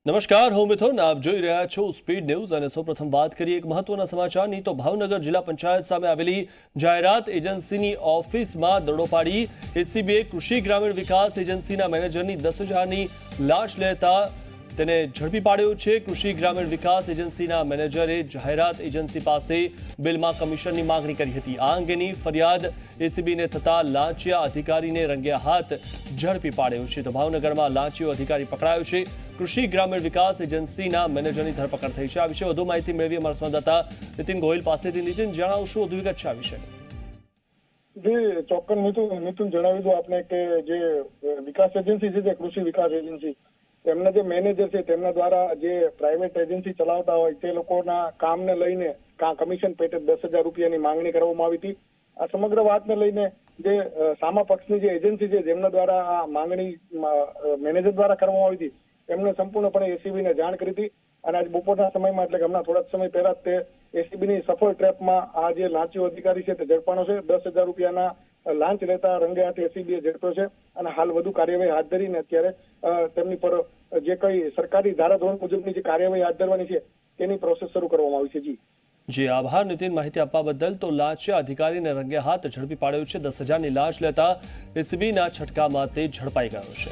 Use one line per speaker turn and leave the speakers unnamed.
નમસ્કાર, હું મિથુન. આપ જોઈ રહ્યા છો સ્પીડ ન્યૂઝ અને સૌપ્રથમ વાત કરીએ એક મહત્વના સમાચારની. તો ભાવનગર જિલ્લા પંચાયત સામે આવેલી જાહેરાત એજન્સીની ઓફિસમાં દરોડો પાડી એસીબીએ કૃષિ ગ્રામીણ વિકાસ એજન્સીના મેનેજરની 10,000ની લાંચ લેતા તેને ઝડપી પાડ્યો છે. કૃષિ ગ્રામીણ વિકાસ એજન્સીના મેનેજરે જાહેરાત એજન્સી પાસે બિલમાં કમિશનની માંગણી કરી હતી. આ અંગેની ફરિયાદ એસીબીને થતા લાંચિયા અધિકારીને રંગે હાથ ઝડપી પાડ્યો છે. તો ભાવનગરમાં લાંચિયો અધિકારી પકડાયો છે. કૃષિ ગ્રામીણ વિકાસ એજન્સીના મેનેજરની ધરપકડ થઈ છે. આ વિશે વધુ માહિતી મેળવી અમારા સંવાદદાતા નીતિન ગોહિલ પાસેથી. નીતિન, જણાવશો વધુ વિગત છે આ વિશે?
જી ચોક્કસ મિથુન જણાવી દો આપને કે જે વિકાસ એજન્સી છે, જે કૃષિ વિકાસ એજન્સી, તેમના જે મેનેજર છે તેમના દ્વારા જે પ્રાઇવેટ એજન્સી ચલાવતા હોય તે લોકોના કામને લઈને કમિશન પેટે 10,000 રૂપિયાની માંગણી કરવામાં આવી હતી. આ સમગ્ર વાતને લઈને જે સામા પક્ષની જે એજન્સી છે જેમના દ્વારા આ માંગણી મેનેજર દ્વારા કરવામાં આવી હતી એમને સંપૂર્ણપણે એસીબીને જાણ કરી હતી. અને આજ બપોરના સમયમાં એટલે કે હમણાં થોડાક સમય પહેલા તે એસીબીની સફળ ટ્રેપમાં આ જે લાંચિયો અધિકારી છે તે ઝડપાણો છે. 10,000 રૂપિયાના લાંચ લેતા રંગે હાથે એસીબીએ ઝડપ્યો છે અને હાલ વધુ કાર્યવાહી હાથ ધરીને અત્યારે તેમની પર જે કઈ સરકારી ધારાધોરણ મુજબની જે કાર્યવાહી હાથ ધરવાની છે તેની પ્રોસેસ શરૂ કરવામાં આવી છે.
જી આભાર નીતિન, માહિતી આપવા બદલ. તો લાંચિયા અધિકારીને રંગે હાથ ઝડપી પાડ્યો છે. 10,000ની લાંચ લેતા એસીબીના છટકામાં તે ઝડપાઈ ગયો છે.